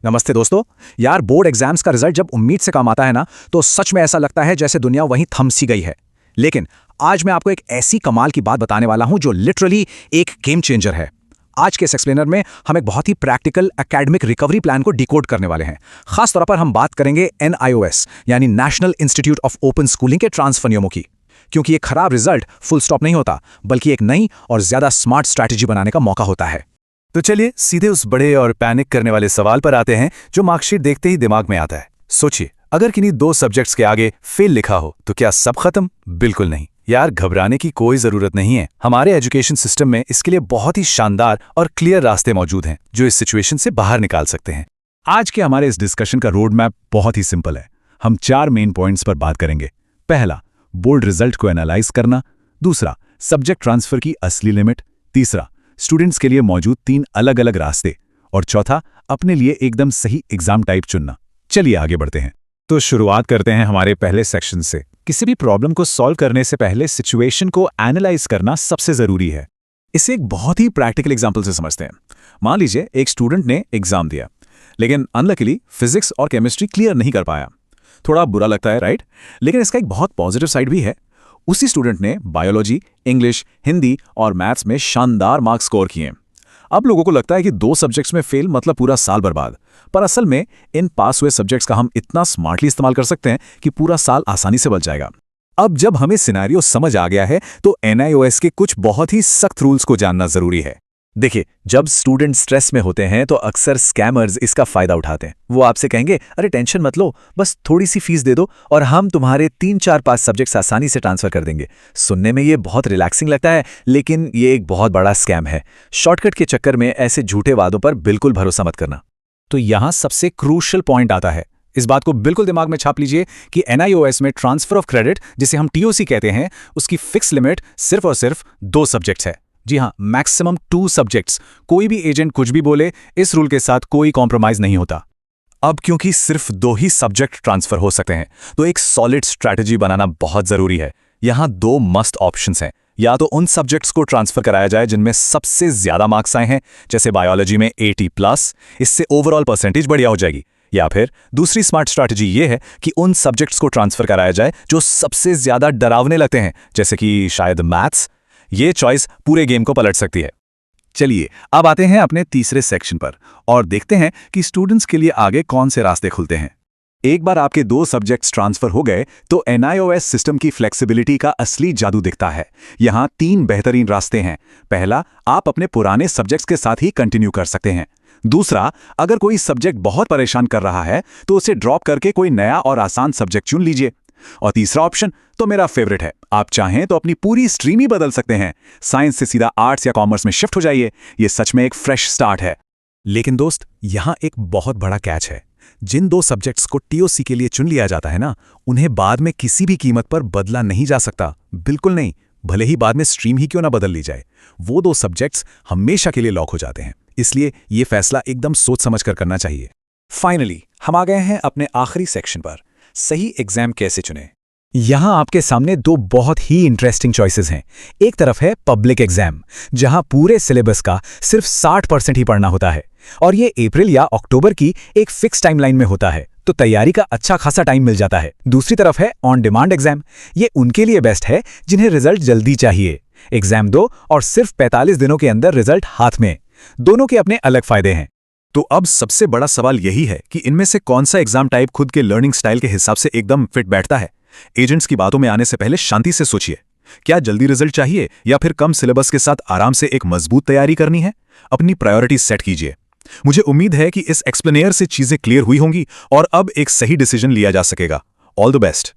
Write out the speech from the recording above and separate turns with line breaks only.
नमस्ते दोस्तों। यार, बोर्ड एग्जाम्स का रिजल्ट जब उम्मीद से कम आता है ना, तो सच में ऐसा लगता है जैसे दुनिया वहीं थम सी गई है। लेकिन आज मैं आपको एक ऐसी कमाल की बात बताने वाला हूं जो लिटरली एक गेम चेंजर है। आज के इस एक्सप्लेनर में हम एक बहुत ही प्रैक्टिकल एकेडमिक रिकवरी प्लान को डिकोड करने वाले हैं। खास तौर पर हम बात करेंगे NIOS यानी national institute of open schooling के ट्रांसफर नियमों की। क्योंकि एक खराब रिजल्ट फुल स्टॉप नहीं होता, बल्कि एक नई और ज्यादा स्मार्ट स्ट्रैटेजी बनाने का मौका होता है।
तो चलिए सीधे उस बड़े और पैनिक करने वाले सवाल पर आते हैं जो मार्कशीट देखते ही दिमाग में आता है। सोचिए, अगर किन्हीं दो सब्जेक्ट्स के आगे फेल लिखा हो तो क्या सब खत्म? बिल्कुल नहीं यार, घबराने की कोई जरूरत नहीं है। हमारे एजुकेशन सिस्टम में इसके लिए बहुत ही शानदार और क्लियर रास्ते मौजूद हैं जो इस सिचुएशन से बाहर निकाल सकते हैं।
आज के हमारे इस डिस्कशन का रोड मैप बहुत ही सिंपल है। हम 4 मेन पॉइंट्स पर बात करेंगे। पहला, बोर्ड रिजल्ट को एनालाइज करना। दूसरा, सब्जेक्ट ट्रांसफर की असली लिमिट। तीसरा, स्टूडेंट्स के लिए मौजूद 3 अलग अलग रास्ते। और चौथा, अपने लिए एकदम सही एग्जाम टाइप चुनना। चलिए आगे बढ़ते हैं। तो शुरुआत करते हैं हमारे पहले सेक्शन से। किसी भी प्रॉब्लम को सॉल्व करने से पहले सिचुएशन को एनालाइज करना सबसे जरूरी है। इसे एक बहुत ही प्रैक्टिकल एग्जांपल से समझते हैं। मान लीजिए एक स्टूडेंट ने एग्जाम दिया, लेकिन अनलकीली फिजिक्स और केमिस्ट्री क्लियर नहीं कर पाया। थोड़ा बुरा लगता है, राइट? लेकिन इसका एक बहुत पॉजिटिव साइड भी है। उसी स्टूडेंट ने बायोलॉजी, इंग्लिश, हिंदी और मैथ्स में शानदार मार्क्स स्कोर किए। अब लोगों को लगता है कि 2 सब्जेक्ट्स में फेल मतलब पूरा साल बर्बाद। पर असल में इन पास हुए सब्जेक्ट्स का हम इतना स्मार्टली इस्तेमाल कर सकते हैं कि पूरा साल आसानी से बच जाएगा। अब जब हमें सिनेरियो समझ आ गया है तो NIOS के कुछ बहुत ही सख्त रूल्स को जानना जरूरी है। देखिए, जब स्टूडेंट स्ट्रेस में होते हैं तो अक्सर स्कैमर्स इसका फायदा उठाते हैं। वो आपसे कहेंगे, अरे टेंशन मत लो, बस थोड़ी सी फीस दे दो और हम तुम्हारे 3, 4, 5 सब्जेक्ट्स आसानी से ट्रांसफर कर देंगे। सुनने में ये बहुत रिलैक्सिंग लगता है, लेकिन ये एक बहुत बड़ा स्कैम है। शॉर्टकट के चक्कर में ऐसे झूठे वादों पर बिल्कुल भरोसा मत करना। तो यहां सबसे क्रूशियल पॉइंट आता है। इस बात को बिल्कुल दिमाग में छाप लीजिए कि NIOS में ट्रांसफर ऑफ क्रेडिट, जिसे हम TOC कहते हैं, उसकी फिक्स लिमिट सिर्फ और सिर्फ 2 सब्जेक्ट्स है। जी हाँ, मैक्सिमम 2 सब्जेक्ट्स। कोई भी एजेंट कुछ भी बोले, इस रूल के साथ कोई कॉम्प्रोमाइज नहीं होता। अब क्योंकि सिर्फ 2 ही सब्जेक्ट ट्रांसफर हो सकते हैं, तो एक सॉलिड स्ट्रैटेजी बनाना बहुत जरूरी है। यहां 2 मस्त ऑप्शंस हैं। या तो उन सब्जेक्ट्स को ट्रांसफर कराया जाए जिनमें सबसे ज्यादा मार्क्स आए हैं, जैसे बायोलॉजी में 80+, इससे ओवरऑल परसेंटेज बढ़िया हो जाएगी। या फिर दूसरी स्मार्ट स्ट्रैटेजी ये है कि उन सब्जेक्ट्स को ट्रांसफर कराया जाए जो सबसे ज्यादा डरावने लगते हैं, जैसे कि शायद मैथ्स। ये चॉइस पूरे गेम को पलट सकती है। चलिए अब आते हैं अपने तीसरे सेक्शन पर और देखते हैं कि स्टूडेंट्स के लिए आगे कौन से रास्ते खुलते हैं। एक बार आपके 2 सब्जेक्ट्स ट्रांसफर हो गए तो NIOS सिस्टम की फ्लेक्सिबिलिटी का असली जादू दिखता है। यहां 3 बेहतरीन रास्ते हैं। पहला, आप अपने पुराने सब्जेक्ट्स के साथ ही कंटिन्यू कर सकते हैं। दूसरा, अगर कोई सब्जेक्ट बहुत परेशान कर रहा है तो उसे ड्रॉप करके कोई नया और आसान सब्जेक्ट चुन लीजिए। और तीसरा ऑप्शन तो मेरा फेवरेट है, आप चाहें तो अपनी पूरी स्ट्रीम ही बदल सकते हैं। साइंस से सीधा आर्ट्स या कॉमर्स में शिफ्ट हो जाइए। ये सच में एक फ्रेश स्टार्ट है।
लेकिन दोस्त, यहां एक बहुत बड़ा कैच है। जिन 2 सब्जेक्ट्स को TOC के लिए चुन लिया जाता है ना, उन्हें बाद में किसी भी कीमत पर बदला नहीं जा सकता। बिल्कुल नहीं, भले ही बाद में स्ट्रीम ही क्यों ना बदल ली जाए। वो 2 सब्जेक्ट्स हमेशा के लिए लॉक हो जाते हैं। इसलिए ये फैसला एकदम सोच समझ कर करना चाहिए। फाइनली हम आ गए हैं अपने आखिरी सेक्शन पर, सही एग्जाम कैसे चुनें। यहां आपके सामने 2 बहुत ही इंटरेस्टिंग चॉइसेस हैं। एक तरफ है पब्लिक एग्जाम, जहां पूरे सिलेबस का सिर्फ 60% ही पढ़ना होता है और ये अप्रैल या अक्टूबर की एक फिक्स टाइमलाइन में होता है, तो तैयारी का अच्छा खासा टाइम मिल जाता है। दूसरी तरफ है ऑन डिमांड एग्जाम। ये उनके लिए बेस्ट है जिन्हें रिजल्ट जल्दी चाहिए। एग्जाम दो और सिर्फ 45 दिनों के अंदर रिजल्ट हाथ में। दोनों के अपने अलग फायदे हैं।
तो अब सबसे बड़ा सवाल यही है कि इनमें से कौन सा एग्जाम टाइप खुद के लर्निंग स्टाइल के हिसाब से एकदम फिट बैठता है। एजेंट्स की बातों में आने से पहले शांति से सोचिए, क्या जल्दी रिजल्ट चाहिए या फिर कम सिलेबस के साथ आराम से एक मजबूत तैयारी करनी है? अपनी प्रायोरिटीज सेट कीजिए। मुझे उम्मीद है कि इस एक्सप्लेनेयर से चीजें क्लियर हुई होंगी और अब एक सही डिसीजन लिया जा सकेगा। All the best.